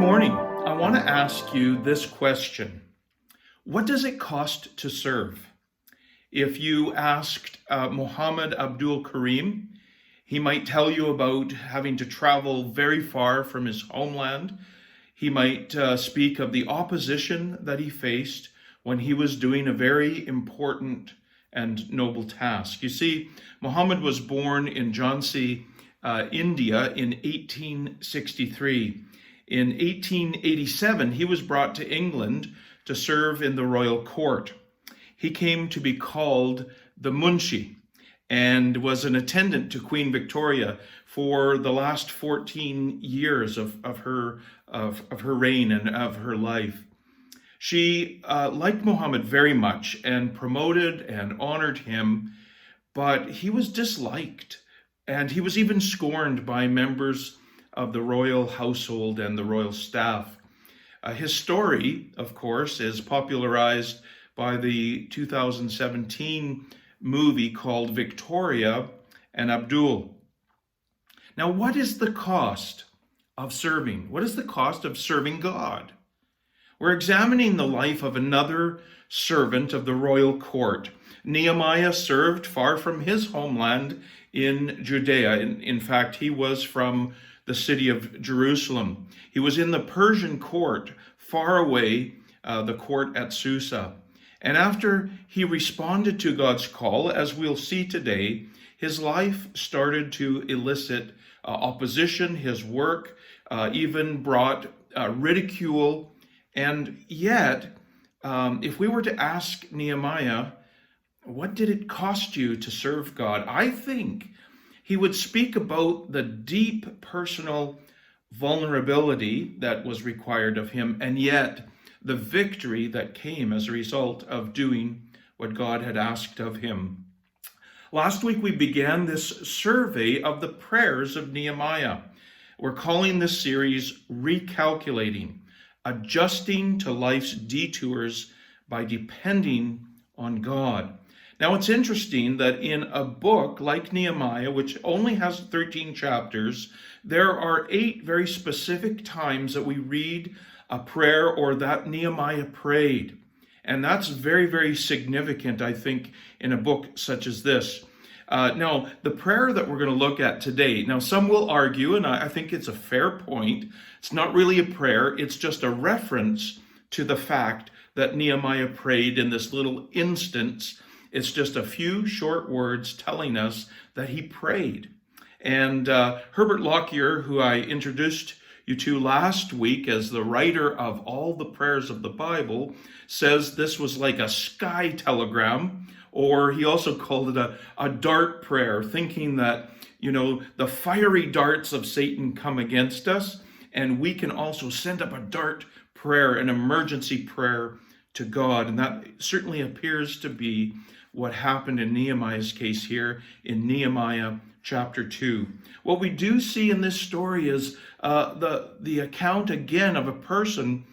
morning. I want to ask you this question. What does it cost to serve? If you asked Muhammad Abdul Karim, he might tell you about having to travel very far from his homeland. He might speak of the opposition that he faced when he was doing a very important and noble task. You see, Muhammad was born in Jhansi, India in 1863. In 1887, he was brought to England to serve in the royal court. He came to be called the Munshi and was an attendant to Queen Victoria for the last 14 years of her reign and of her life. She liked Muhammad very much and promoted and honored him, but he was disliked and he was even scorned by members of the royal household and the royal staff. His story, of course, is popularized by the 2017 movie called Victoria and Abdul. Now, what is the cost of serving? What is the cost of serving God? We're examining the life of another servant of the royal court. Nehemiah served far from his homeland in Judea. In fact, he was from the city of Jerusalem. He was in the Persian court, far away, the court at Susa. And after he responded to God's call, as we'll see today, his life started to elicit opposition. His work even brought ridicule. And yet, if we were to ask Nehemiah, what did it cost you to serve God? I think he would speak about the deep personal vulnerability that was required of him, and yet the victory that came as a result of doing what God had asked of him. Last week we began this survey of the prayers of Nehemiah. We're calling this series Recalculating, adjusting to life's detours by depending on God. Now, it's interesting that in a book like Nehemiah, which only has 13 chapters, there are 8 very specific times that we read a prayer or that Nehemiah prayed. And that's very, very significant, I think, in a book such as this. Now, the prayer that we're going to look at today, now some will argue, and I think it's a fair point, it's not really a prayer, it's just a reference to the fact that Nehemiah prayed in this little instance. It's just a few short words telling us that he prayed. And Herbert Lockyer, who I introduced you to last week as the writer of all the prayers of the Bible, says this was like a sky telegram, or he also called it a dart prayer, thinking that, the fiery darts of Satan come against us, and we can also send up a dart prayer, an emergency prayer to God. And that certainly appears to be what happened in Nehemiah's case here in Nehemiah chapter 2. What we do see in this story is the account again of a person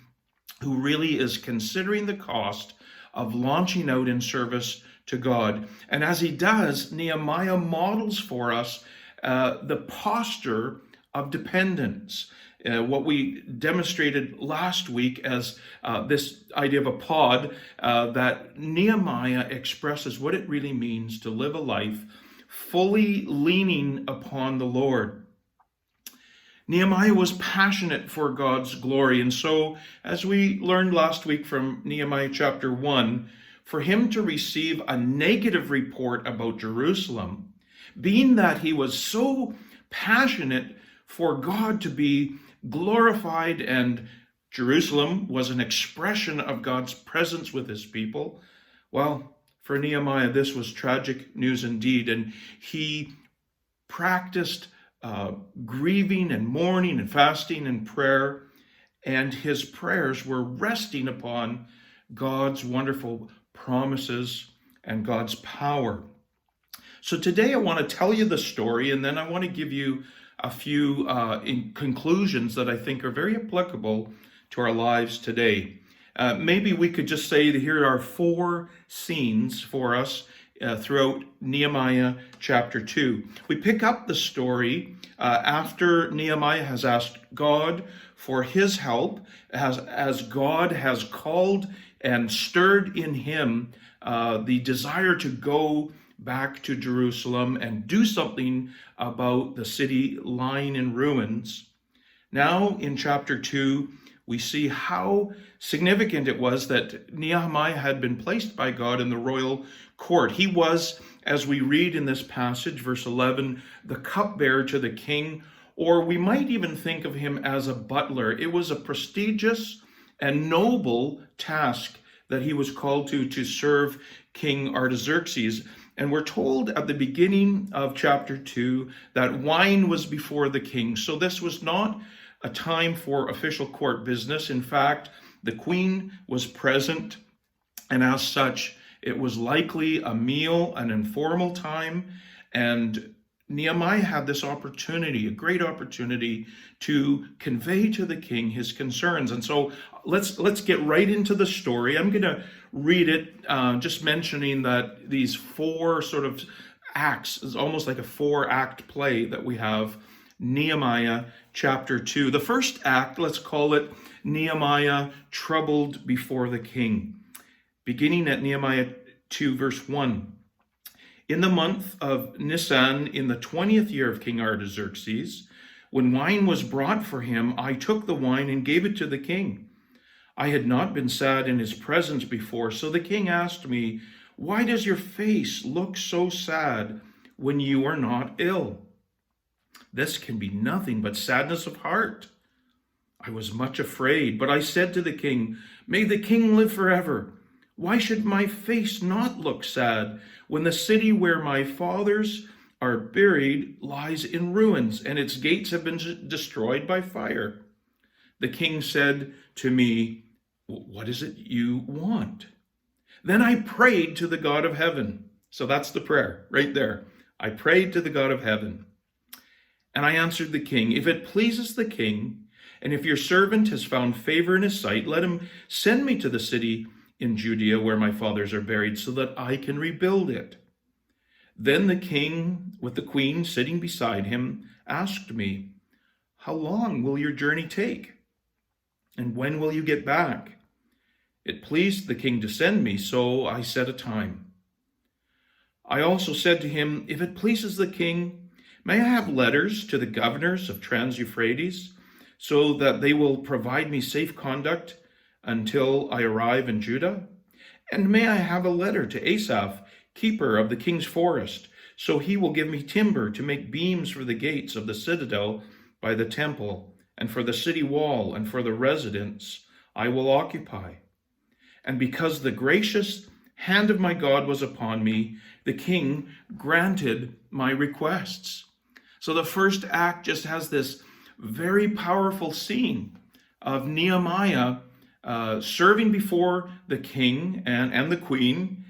who really is considering the cost of launching out in service to God. And as he does, Nehemiah models for us the posture of dependence. What we demonstrated last week as this idea of a pod, that Nehemiah expresses what it really means to live a life fully leaning upon the Lord. Nehemiah was passionate for God's glory, and so, as we learned last week from Nehemiah chapter 1, for him to receive a negative report about Jerusalem, being that he was so passionate for God to be glorified, and Jerusalem was an expression of God's presence with his people. Well, for Nehemiah, this was tragic news indeed, and he practiced grieving and mourning and fasting and prayer, and his prayers were resting upon God's wonderful promises and God's power. So today I want to tell you the story, and then I want to give you a few conclusions that I think are very applicable to our lives today. Maybe we could just say that here are 4 scenes for us throughout Nehemiah chapter 2. We pick up the story after Nehemiah has asked God for his help as God has called and stirred in him the desire to go back to Jerusalem and do something about the city lying in ruins. Now in chapter 2, we see how significant it was that Nehemiah had been placed by God in the royal court. He was, as we read in this passage, verse 11, the cupbearer to the king, or we might even think of him as a butler. It was a prestigious and noble task that he was called to serve King Artaxerxes. And we're told at the beginning of chapter 2 that wine was before the king. So this was not a time for official court business. In fact, the queen was present, and as such, it was likely a meal, an informal time, and Nehemiah had this opportunity, a great opportunity, to convey to the king his concerns. And so let's get right into the story. I'm going to read it, just mentioning that these four sort of acts is almost like a 4-act play that we have. Nehemiah chapter 2. The first act, let's call it Nehemiah troubled before the king. Beginning at Nehemiah 2, verse 1. In the month of Nisan, in the 20th year of King Artaxerxes, when wine was brought for him, I took the wine and gave it to the king. I had not been sad in his presence before, so the king asked me, "Why does your face look so sad when you are not ill?" "This can be nothing but sadness of heart." I was much afraid, but I said to the king, "May the king live forever. Why should my face not look sad when the city where my fathers are buried lies in ruins and its gates have been destroyed by fire?" The king said to me, "What is it you want?" Then I prayed to the God of heaven. So that's the prayer right there. I prayed to the God of heaven. And I answered the king, "If it pleases the king, and if your servant has found favor in his sight, let him send me to the city in Judea where my fathers are buried, so that I can rebuild it." Then the king, with the queen sitting beside him, asked me, "How long will your journey take? And when will you get back?" It pleased the king to send me, so I set a time. I also said to him, "If it pleases the king, may I have letters to the governors of Trans-Euphrates, so that they will provide me safe conduct until I arrive in Judah? And may I have a letter to Asaph, keeper of the king's forest, so he will give me timber to make beams for the gates of the citadel by the temple, and for the city wall, and for the residence I will occupy." And because the gracious hand of my God was upon me, the king granted my requests. So the first act just has this very powerful scene of Nehemiah serving before the king and the queen,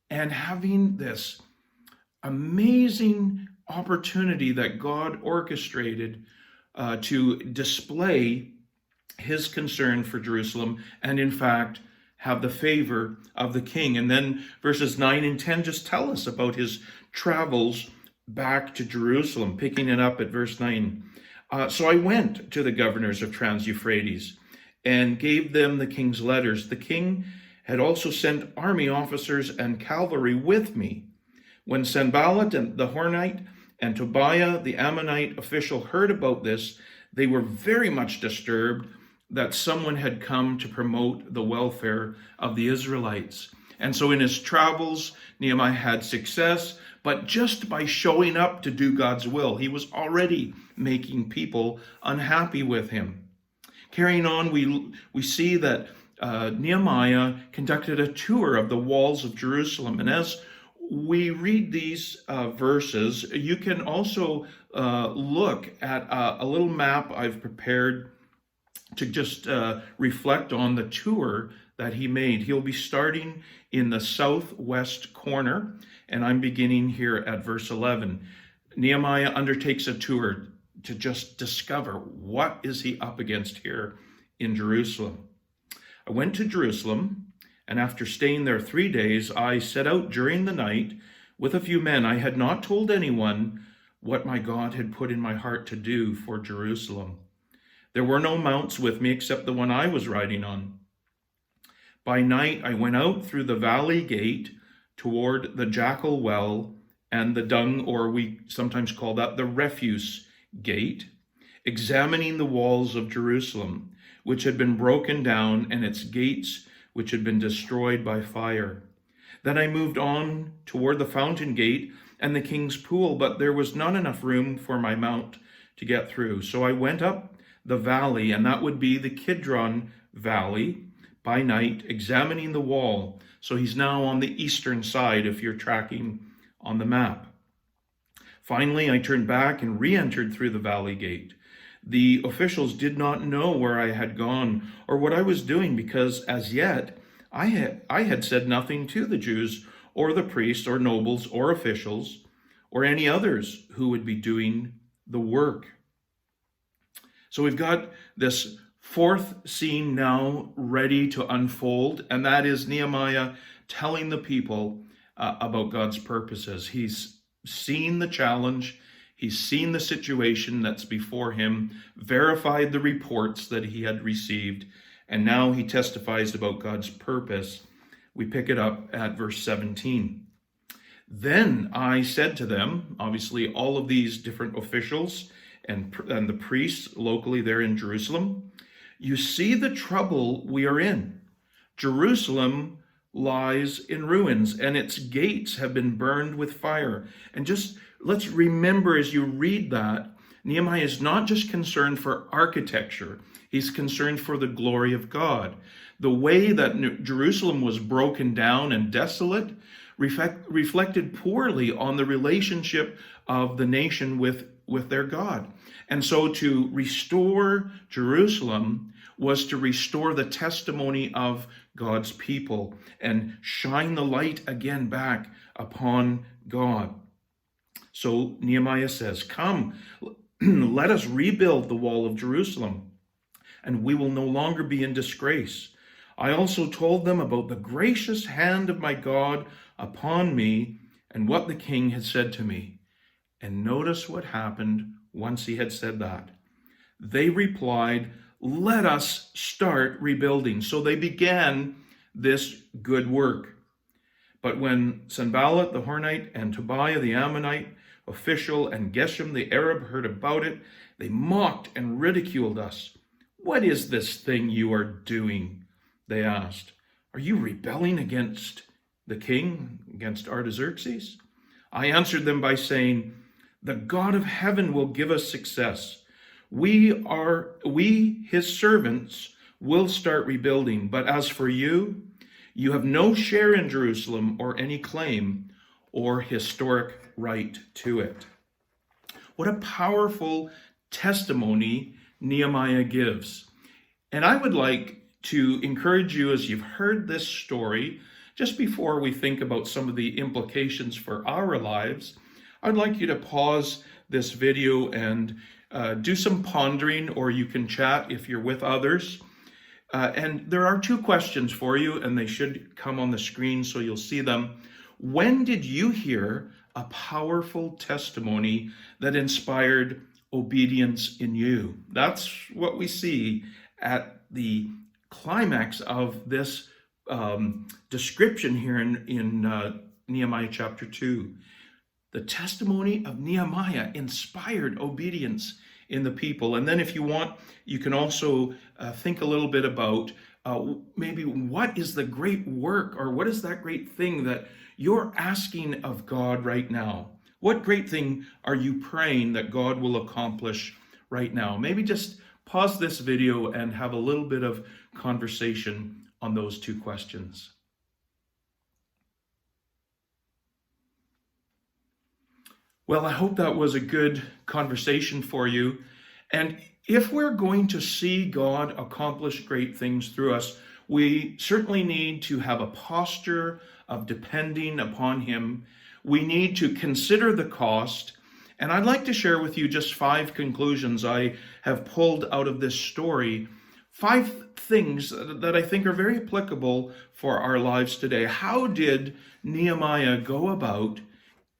and having this amazing opportunity that God orchestrated to display his concern for Jerusalem, and in fact have the favor of the king. And then verses 9 and 10 just tell us about his travels back to Jerusalem, picking it up at verse 9. So I went to the governors of Trans-Euphrates and gave them the king's letters. The king had also sent army officers and cavalry with me. When Sanballat and the Hornite and Tobiah, the Ammonite official, heard about this, they were very much disturbed that someone had come to promote the welfare of the Israelites. And so in his travels, Nehemiah had success, but just by showing up to do God's will, he was already making people unhappy with him. Carrying on, we see that Nehemiah conducted a tour of the walls of Jerusalem. And as we read these verses, you can also look at a little map I've prepared to just reflect on the tour that he made. He'll be starting in the southwest corner, and I'm beginning here at verse 11. Nehemiah undertakes a tour to just discover what is he up against here in Jerusalem. I went to Jerusalem, and after staying there 3 days, I set out during the night with a few men. I had not told anyone what my God had put in my heart to do for Jerusalem. There were no mounts with me except the one I was riding on. By night I went out through the valley gate toward the jackal well and the dung, or we sometimes call that the refuse gate, examining the walls of Jerusalem, which had been broken down, and its gates, which had been destroyed by fire. Then I moved on toward the fountain gate and the king's pool, but there was not enough room for my mount to get through. So I went up the valley, and that would be the Kidron Valley, by night, examining the wall. So he's now on the eastern side if you're tracking on the map. Finally, I turned back and re-entered through the valley gate. The officials did not know where I had gone or what I was doing, because as yet I had said nothing to the Jews or the priests or nobles or officials or any others who would be doing the work. So we've got this fourth scene now ready to unfold, and that is Nehemiah telling the people about God's purposes. He's seen the challenge, he's seen the situation that's before him, verified the reports that he had received, and now he testifies about God's purpose. We pick it up at verse 17. Then I said to them, obviously all of these different officials and the priests locally there in Jerusalem, you see the trouble we are in. Jerusalem lies in ruins, and its gates have been burned with fire. And just let's remember as you read that, Nehemiah is not just concerned for architecture, he's concerned for the glory of God. The way that Jerusalem was broken down and desolate reflected poorly on the relationship of the nation with their God. And so to restore Jerusalem was to restore the testimony of God's people and shine the light again back upon God. So Nehemiah says, come, let us rebuild the wall of Jerusalem, and we will no longer be in disgrace. I also told them about the gracious hand of my God upon me and what the king had said to me. And notice what happened once he had said that. They replied, let us start rebuilding. So they began this good work. But when Sanballat the Hornite and Tobiah the Ammonite official and Geshem the Arab heard about it, they mocked and ridiculed us. What is this thing you are doing? They asked. Are you rebelling against the king, against Artaxerxes? I answered them by saying, the God of heaven will give us success. We, his servants, will start rebuilding. But as for you, you have no share in Jerusalem or any claim or historic right to it. What a powerful testimony Nehemiah gives. And I would like to encourage you, as you've heard this story, just before we think about some of the implications for our lives, I'd like you to pause this video and do some pondering, or you can chat if you're with others. And there are two questions for you, and they should come on the screen so you'll see them. When did you hear a powerful testimony that inspired obedience in you? That's what we see at the climax of this description here in Nehemiah chapter 2. The testimony of Nehemiah inspired obedience in the people. And then if you want, you can also think a little bit about maybe what is the great work, or what is that great thing that you're asking of God right now? What great thing are you praying that God will accomplish right now? Maybe just pause this video and have a little bit of conversation on those two questions. Well, I hope that was a good conversation for you. And if we're going to see God accomplish great things through us, we certainly need to have a posture of depending upon Him. We need to consider the cost. And I'd like to share with you just 5 conclusions I have pulled out of this story. 5 things that I think are very applicable for our lives today. How did Nehemiah go about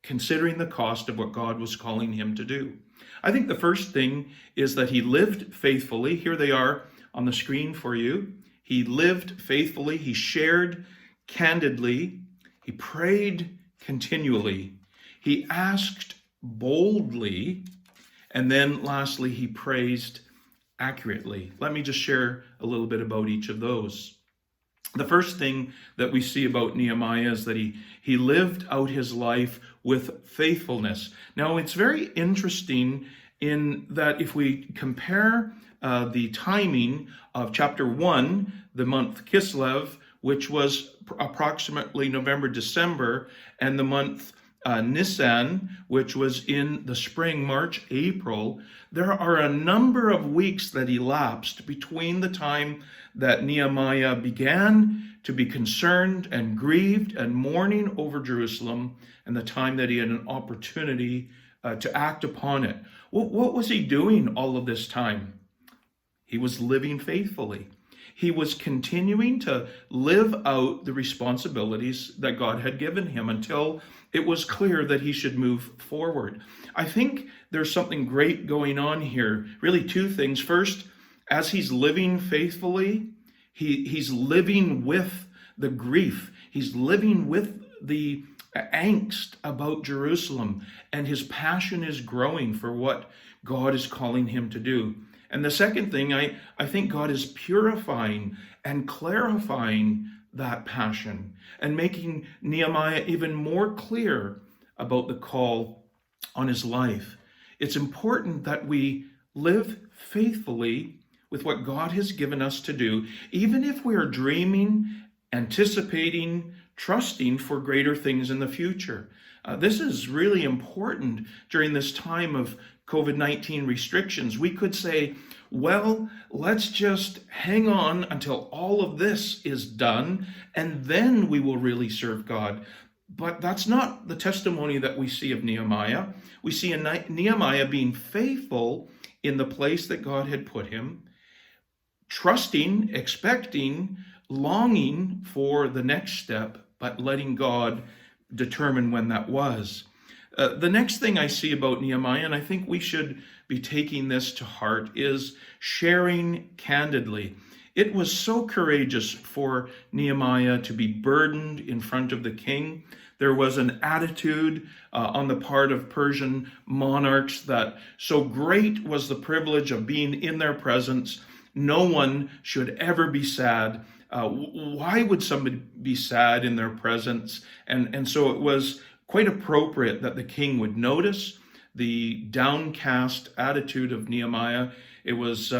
considering the cost of what God was calling him to do. I think the first thing is that he lived faithfully. Here they are on the screen for you. He lived faithfully. He shared candidly. He prayed continually. He asked boldly. And then lastly, he praised accurately. Let me just share a little bit about each of those. The first thing that we see about Nehemiah is that he lived out his life with faithfulness. Now, it's very interesting in that if we compare the timing of chapter 1, the month Kislev, which was approximately November, December, and the month Nisan, which was in the spring, March, April, there are a number of weeks that elapsed between the time that Nehemiah began to be concerned and grieved and mourning over Jerusalem and the time that he had an opportunity to act upon it. What was he doing all of this time? He was living faithfully. He was continuing to live out the responsibilities that God had given him until it was clear that he should move forward. I think there's something great going on here. Really, two things. First, as he's living faithfully, he's living with the grief. He's living with the angst about Jerusalem, and his passion is growing for what God is calling him to do. And the second thing, I think God is purifying and clarifying that passion and making Nehemiah even more clear about the call on his life. It's important that we live faithfully with what God has given us to do, even if we are dreaming, anticipating, trusting for greater things in the future. This is really important during this time of COVID-19 restrictions. We could say, well, let's just hang on until all of this is done, and then we will really serve God. But that's not the testimony that we see of Nehemiah. We see Nehemiah being faithful in the place that God had put him, trusting, expecting, longing for the next step, but letting God determine when that was. The next thing I see about Nehemiah, and I think we should be taking this to heart, is sharing candidly. It was so courageous for Nehemiah to be burdened in front of the king. There was an attitude on the part of Persian monarchs that so great was the privilege of being in their presence, no one should ever be sad. Why would somebody be sad in their presence? And so it was quite appropriate that the king would notice the downcast attitude of Nehemiah. It was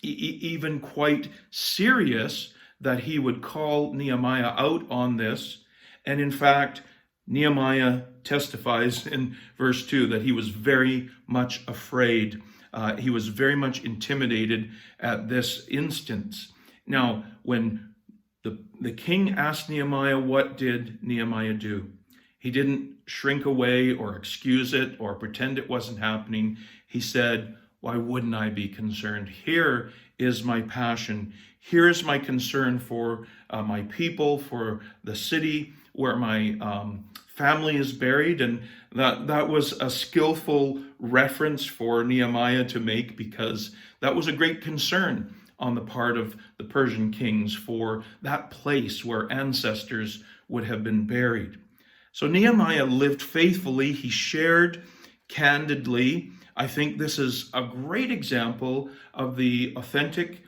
even quite serious that he would call Nehemiah out on this. And in fact, Nehemiah testifies in verse 2 that he was very much afraid. He was very much intimidated at this instance. Now, when the king asked Nehemiah, what did Nehemiah do? He didn't shrink away or excuse it or pretend it wasn't happening. He said, why wouldn't I be concerned? Here is my passion. Here is my concern for my people, for the city where my family is buried. And that was a skillful reference for Nehemiah to make, because that was a great concern on the part of the Persian kings for that place where ancestors would have been buried. So Nehemiah lived faithfully. He shared candidly. I think this is a great example of the authentic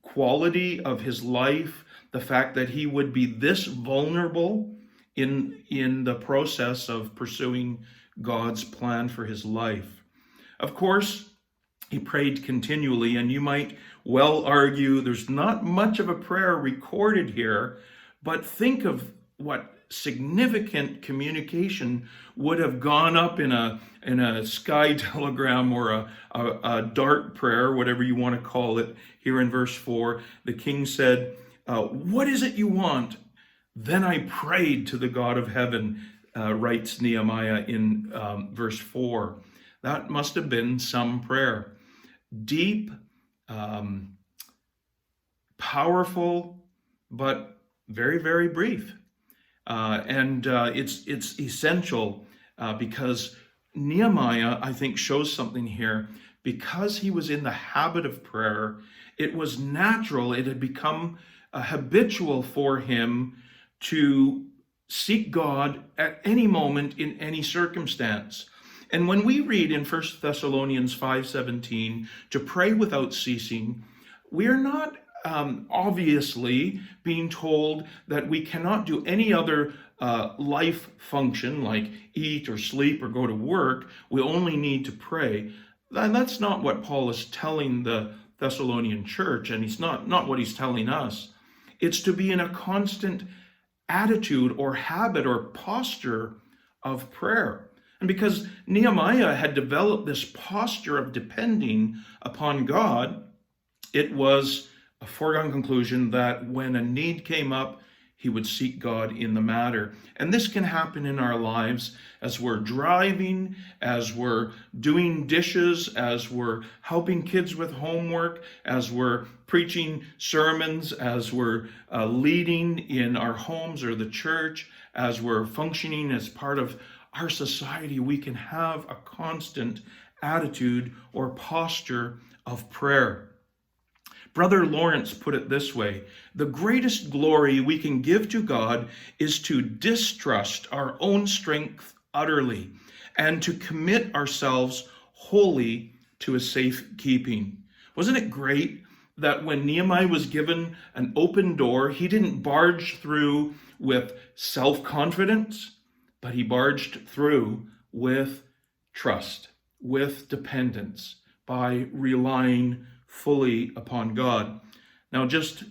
quality of his life, the fact that he would be this vulnerable in the process of pursuing God's plan for his life. Of course, he prayed continually, and you might well argue there's not much of a prayer recorded here, but think of what significant communication would have gone up in a sky telegram or a dart prayer, whatever you want to call it. Here in verse 4, the king said, what is it you want? Then I prayed to the God of heaven, writes Nehemiah in verse 4. That must have been some prayer. Deep, powerful, but very, very brief. It's essential because Nehemiah, I think, shows something here. Because he was in the habit of prayer, it was natural, it had become habitual for him to seek God at any moment in any circumstance. And when we read in 1 Thessalonians 5:17 to pray without ceasing, we are not obviously being told that we cannot do any other life function like eat or sleep or go to work. We only need to pray. And that's not what Paul is telling the Thessalonian church, and he's not what he's telling us. It's to be in a constant attitude or habit or posture of prayer. And because Nehemiah had developed this posture of depending upon God, it was a foregone conclusion that when a need came up, he would seek God in the matter. And this can happen in our lives as we're driving, as we're doing dishes, as we're helping kids with homework, as we're preaching sermons, as we're leading in our homes or the church, as we're functioning as part of our society. We can have a constant attitude or posture of prayer. Brother Lawrence put it this way: the greatest glory we can give to God is to distrust our own strength utterly and to commit ourselves wholly to his safekeeping. Wasn't it great that when Nehemiah was given an open door, he didn't barge through with self-confidence, but he barged through with trust, with dependence, by relying fully upon God. Now, just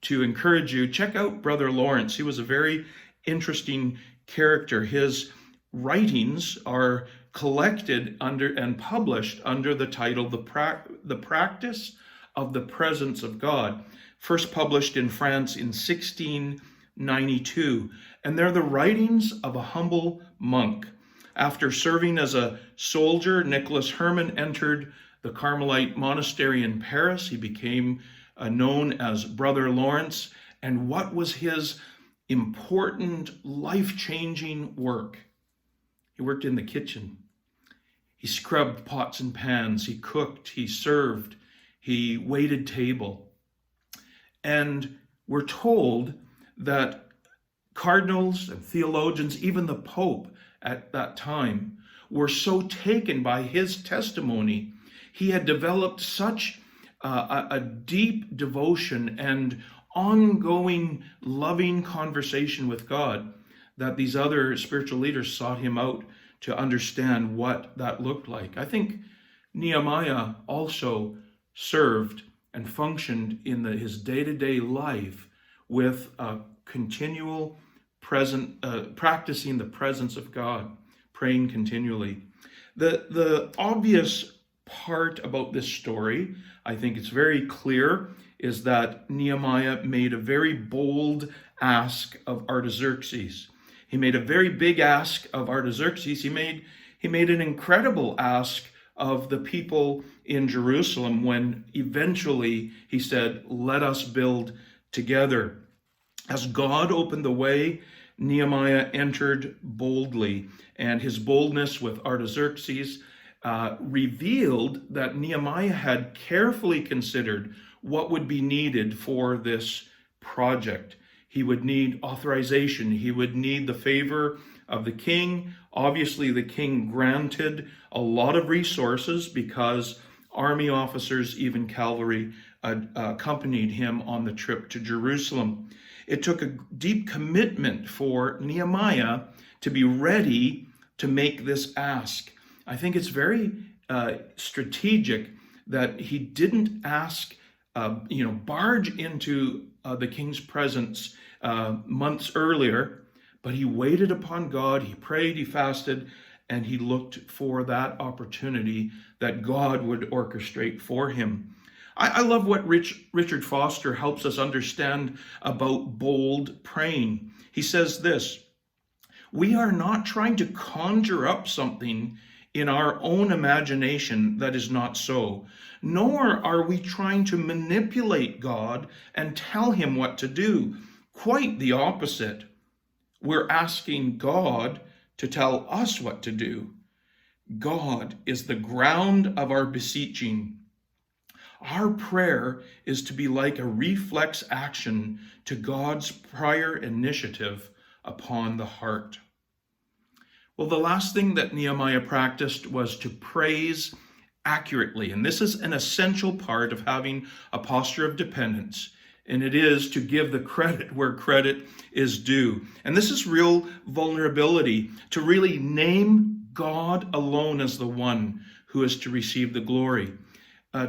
to encourage you, check out Brother Lawrence. He was a very interesting character. His writings are collected under and published under the title The Practice of the Presence of God, first published in France in 1692. And they're the writings of a humble monk. After serving as a soldier, Nicholas Herman entered the Carmelite monastery in Paris. He became known as Brother Lawrence. And what was his important, life-changing work? He worked in the kitchen. He scrubbed pots and pans. He cooked. He served. He waited table. And we're told that cardinals and theologians, even the Pope at that time, were so taken by his testimony. He had developed such a deep devotion and ongoing loving conversation with God that these other spiritual leaders sought him out to understand what that looked like. I think Nehemiah also served and functioned in his day-to-day life with a continual practicing the presence of God, praying continually. The obvious part about this story, I think it's very clear, is that Nehemiah made a very bold ask of Artaxerxes. He made a very big ask of Artaxerxes. He made an incredible ask of the people in Jerusalem when eventually he said, "Let us build together." As God opened the way, Nehemiah entered boldly, and his boldness with Artaxerxes revealed that Nehemiah had carefully considered what would be needed for this project. He would need authorization. He would need the favor of the king. Obviously, the king granted a lot of resources because army officers, even cavalry, accompanied him on the trip to Jerusalem. It took a deep commitment for Nehemiah to be ready to make this ask. I think it's very strategic that he didn't ask, barge into the king's presence months earlier, but he waited upon God, he prayed, he fasted, and he looked for that opportunity that God would orchestrate for him. I love what Richard Foster helps us understand about bold praying. He says this: we are not trying to conjure up something in our own imagination that is not so, nor are we trying to manipulate God and tell him what to do. Quite the opposite. We're asking God to tell us what to do. God is the ground of our beseeching. Our prayer is to be like a reflex action to God's prior initiative upon the heart. Well, the last thing that Nehemiah practiced was to praise accurately. And this is an essential part of having a posture of dependence. And it is to give the credit where credit is due. And this is real vulnerability, to really name God alone as the one who is to receive the glory.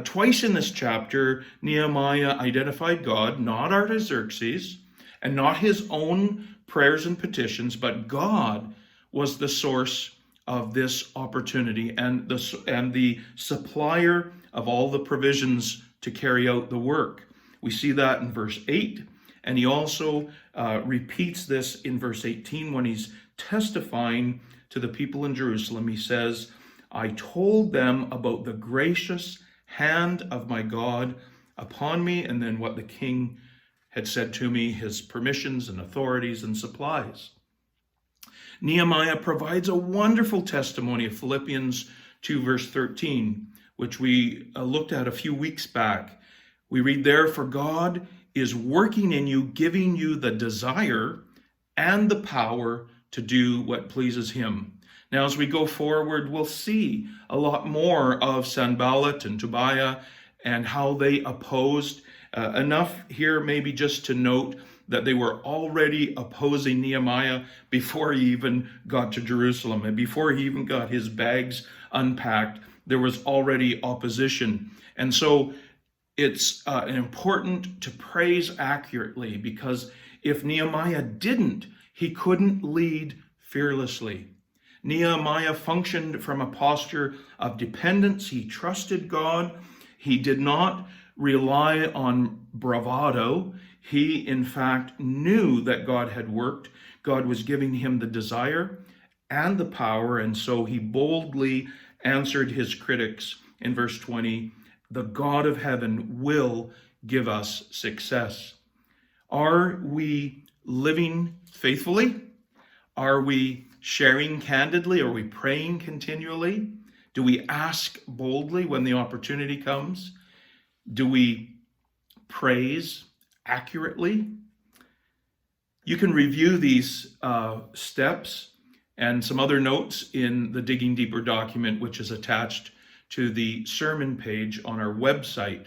Twice in this chapter, Nehemiah identified God, not Artaxerxes, and not his own prayers and petitions, but God was the source of this opportunity and the supplier of all the provisions to carry out the work. We see that in verse 8, and he also repeats this in verse 18 when he's testifying to the people in Jerusalem. He says, I told them about the gracious hand of my God upon me, and then what the king had said to me, his permissions and authorities and supplies. Nehemiah provides a wonderful testimony of Philippians 2 verse 13, which we looked at a few weeks back. We read there, for God is working in you, giving you the desire and the power to do what pleases him. Now, as we go forward, we'll see a lot more of Sanballat and Tobiah and how they opposed. Enough here maybe just to note that they were already opposing Nehemiah before he even got to Jerusalem. And before he even got his bags unpacked, there was already opposition. And so it's important to praise accurately, because if Nehemiah didn't, he couldn't lead fearlessly. Nehemiah functioned from a posture of dependence. He trusted God. He did not rely on bravado. He, in fact, knew that God had worked. God was giving him the desire and the power, and so he boldly answered his critics in verse 20, the God of heaven will give us success. Are we living faithfully? Are we sharing candidly? Are we praying continually? Do we ask boldly when the opportunity comes? Do we praise accurately? You can review these steps and some other notes in the Digging Deeper document, which is attached to the sermon page on our website.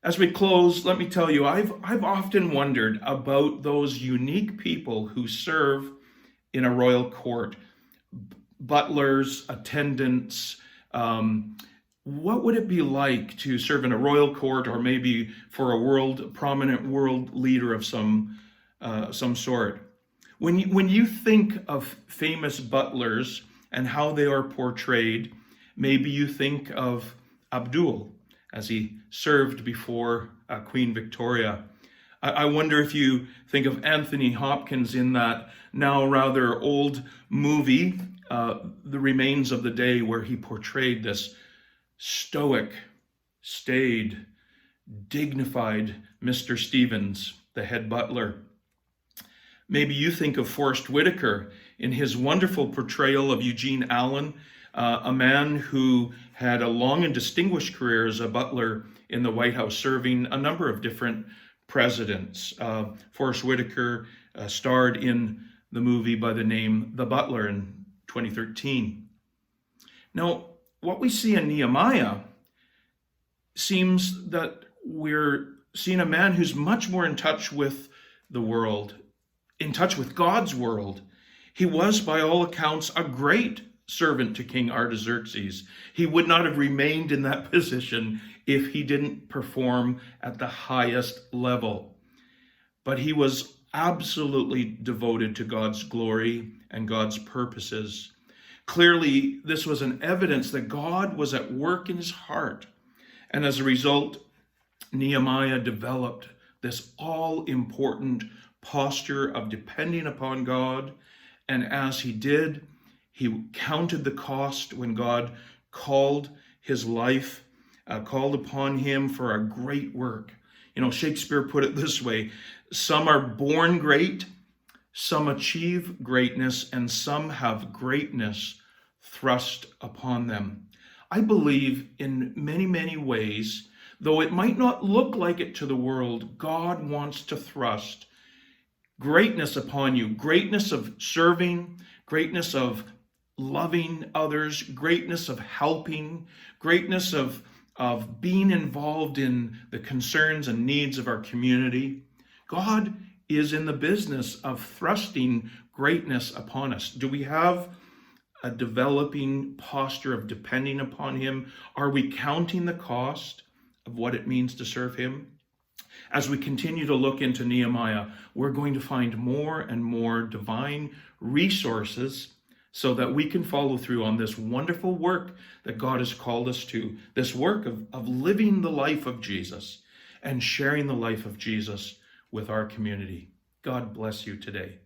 As we close, let me tell you, I've often wondered about those unique people who serve in a royal court, butlers, attendants. What would it be like to serve in a royal court, or maybe for a prominent world leader of some sort? When you think of famous butlers and how they are portrayed, maybe you think of Abdul as he served before Queen Victoria. I wonder if you think of Anthony Hopkins in that now rather old movie, The Remains of the Day, where he portrayed this stoic, staid, dignified Mr. Stevens, the head butler. Maybe you think of Forrest Whitaker in his wonderful portrayal of Eugene Allen, a man who had a long and distinguished career as a butler in the White House, serving a number of different presidents. Forrest Whitaker starred in the movie by the name The Butler in 2013. Now, what we see in Nehemiah seems that we're seeing a man who's much more in touch with the world, in touch with God's world. He was, by all accounts, a great servant to King Artaxerxes. He would not have remained in that position if he didn't perform at the highest level. But he was absolutely devoted to God's glory and God's purposes. Clearly, this was an evidence that God was at work in his heart. And as a result, Nehemiah developed this all-important posture of depending upon God. And as he did, he counted the cost when God called his life, called upon him for a great work. You know, Shakespeare put it this way: some are born great, Some achieve greatness and some have greatness thrust upon them. I believe in many, many ways, though it might not look like it to the world, God wants to thrust greatness upon you, greatness of serving, greatness of loving others, greatness of helping, greatness of being involved in the concerns and needs of our community. God is in the business of thrusting greatness upon us. Do we have a developing posture of depending upon him? Are we counting the cost of what it means to serve him? As we continue to look into Nehemiah, we're going to find more and more divine resources so that we can follow through on this wonderful work that God has called us to, this work of living the life of Jesus and sharing the life of Jesus with our community. God bless you today.